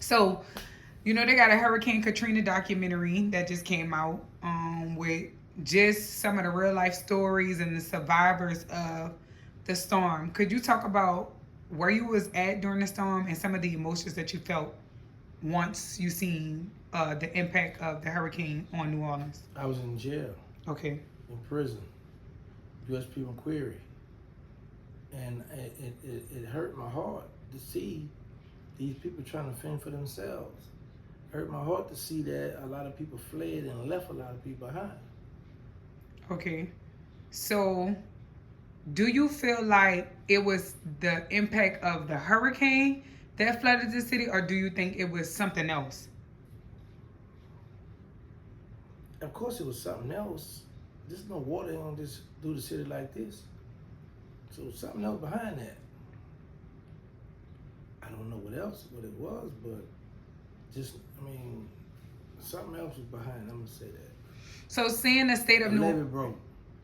So, you know, they got a Hurricane Katrina documentary that just came out with just some of the real life stories and the survivors of the storm. Could you talk about where you was at during the storm and some of the emotions that you felt once you seen the impact of the hurricane on New Orleans? I was in jail, Okay. in prison, U.S. People Query, and it hurt my heart to see these people trying to fend for themselves. It hurt my heart to see that a lot of people fled and left a lot of people behind. Okay. So, do you feel like it was the impact of the hurricane that flooded the city, or do you think it was something else? Of course, it was something else. There's no water on this through the city like this, so something else behind that. I don't know what it was, but something else was behind it. I'm gonna say that. So, seeing the state of The New levee broke.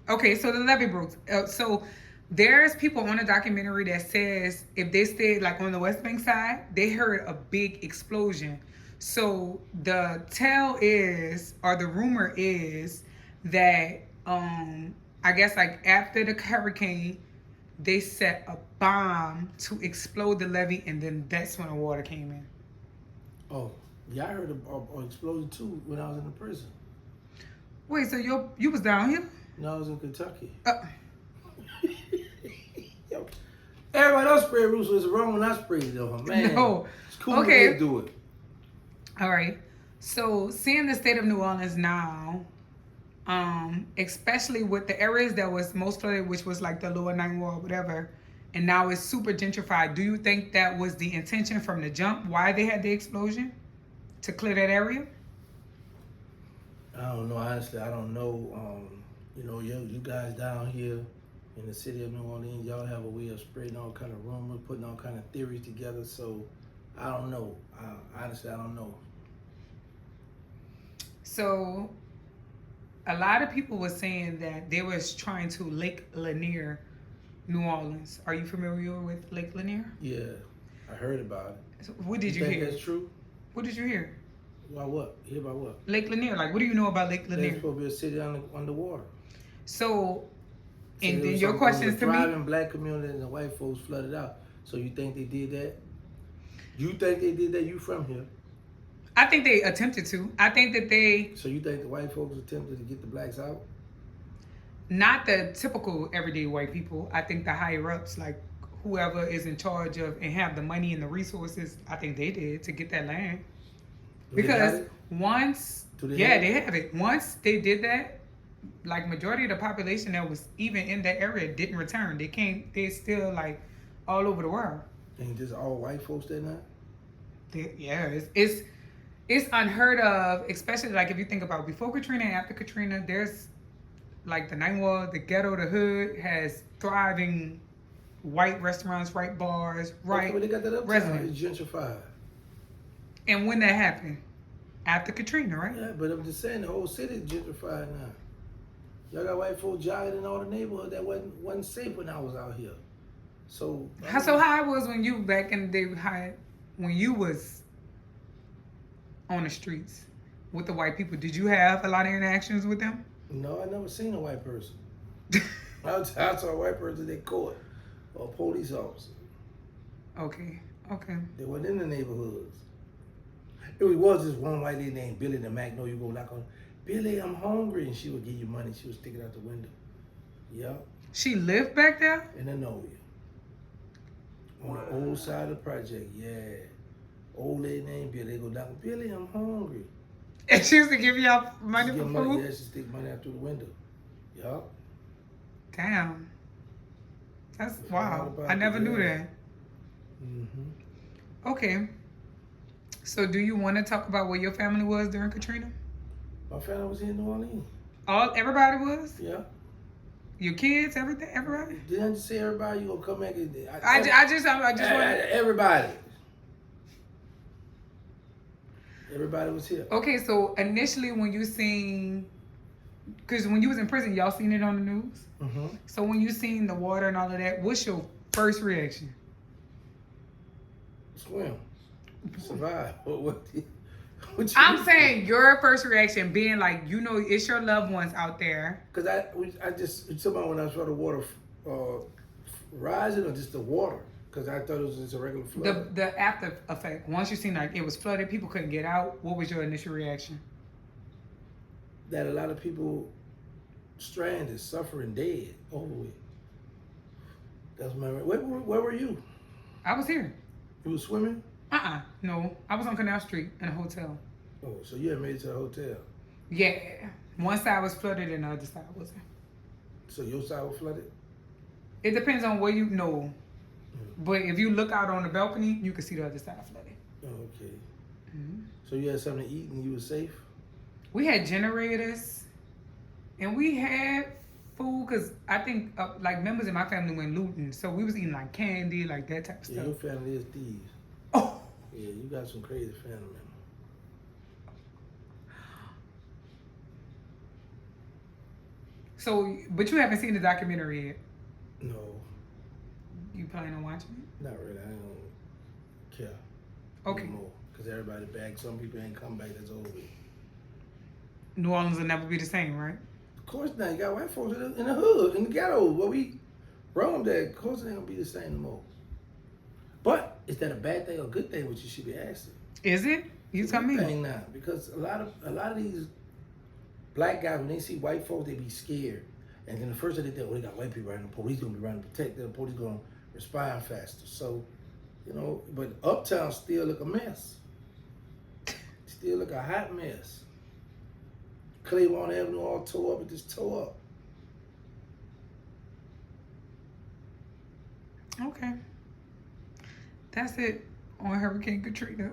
Okay, so the levee broke. So there's people on the documentary that says if they stayed like on the West Bank side, they heard a big explosion. So the tale is, or the rumor is, that I guess like after the hurricane, they set a bomb to explode the levee, and then that's when the water came in. Oh, yeah, I heard an explosion too when I was in the prison. Wait, so you was down here? No, I was in Kentucky. Uh, Yo, everybody else sprayed roofs, so it's wrong when I sprayed it though, man. No. It's cool Okay. when they do it. All right. So seeing the state of New Orleans now, especially with the areas that was most flooded, which was like the lower ninth ward, whatever, and now it's super gentrified. Do you think that was the intention from the jump? Why they had the explosion to clear that area? I don't know, honestly, I don't know. You guys down here in the city of New Orleans, y'all have a way of spreading all kind of rumors, putting all kind of theories together. So I don't know. Honestly, I don't know. So a lot of people were saying that they was trying to Lake Lanier, New Orleans. Are you familiar with Lake Lanier? Yeah, I heard about it. So what did you think hear? that's true? What did you hear? About what? Hear about what? Lake Lanier. Like, what do you know about Lake There's Lanier? supposed to be a city underwater. So, So and there then was your questions a to me. thriving black community and the white folks flooded out. So you think they did that? You think they did that? You from here? I think they attempted to. I think that they, So you think the white folks attempted to get the blacks out? not the typical everyday white people. I think the higher ups, like whoever is in charge of and have the money and the resources, I think they did to get that land. Do they got Because it? once, Do they yeah, have they have it. Once they did that, like majority of the population that was even in that area didn't return. They came. They still like all over the world. Ain't this all white folks there now? Yeah, it's unheard of, especially like if you think about before Katrina and after Katrina. There's like the ninth ward, the ghetto, the hood has thriving white restaurants, right bars, right Okay, well, they got that uptown. residents. It's gentrified. And when that happened, after Katrina, right? Yeah, but I'm just saying the whole city is gentrified now. Y'all got white folks jogging in all the neighborhood that wasn't safe when I was out here. So How it was when you back in the day, when you was on the streets with the white people? Did you have a lot of interactions with them? No, I never seen a white person. I saw a white person in court or a police officer. Okay. They weren't in the neighborhoods. It was this one white lady named Billy in the Mac. No, you go knock on, Billy, I'm hungry, and she would give you money. She would stick it out the window. Yep, She lived back there? in the know on the old side of the project. Yeah, old lady named Billy. They go knock on, Billy, I'm hungry. And she used to give y'all money She for give food? money. Yeah, she stick money out through the window. Yep. Damn. That's wow. about I never that. knew that. Mm-hmm. Okay. So do you want to talk about where your family was during Katrina? My family was here in New Orleans. Everybody was? Yeah. Your kids, everything, everybody? Didn't I just say everybody? You gonna come back and I just want everybody. Everybody was here. Okay, so initially when you seen, because when you was in prison, y'all seen it on the news. Mm-hmm. So when you seen the water and all of that, what's your first reaction? Swim. Survive. What you I'm mean? saying your first reaction being like, you know, it's your loved ones out there. Cause I just it's about when I saw the water rising or just the water. Cause I thought it was just a regular flood. The after effect. Once you seen like it was flooded, people couldn't get out. What was your initial reaction? That a lot of people stranded, suffering, dead, over with. That's my. Where were you? I was here. You was swimming? No, I was on Canal Street in a hotel. Oh, so you had made it to the hotel. Yeah, one side was flooded and the other side wasn't. So your side was flooded? It depends on where you know. Mm. But if you look out on the balcony, you can see the other side flooded. Oh, okay. Mm-hmm. So you had something to eat and you were safe? We had generators, and we had food because I think like members in my family went looting, so we was eating like candy, like that type of Yeah, stuff. your family is thieves. Oh, Yeah, you got some crazy family members. so but you haven't seen the documentary yet. No, You planning on watching it? not really. I don't care. Okay. Anymore. Because everybody back. Some people ain't come back. That's over with. New Orleans will never be the same, right? Of course not. You got white folks in the hood, in the ghetto, where we roamed at. Of course it ain't gonna be the same no more. But is that a bad thing or a good thing? Which you should be asking. Is it? You tell me. Thing now, because a lot of these black guys when they see white folks, they be scared. And then the first thing they think, oh, they got white people around, the police gonna be around to protect them, the police gonna respond faster. So, you know, but Uptown still look a mess. Still look a hot mess. Claiborne Avenue all tore up, it just tore up. Okay. That's it on Hurricane Katrina.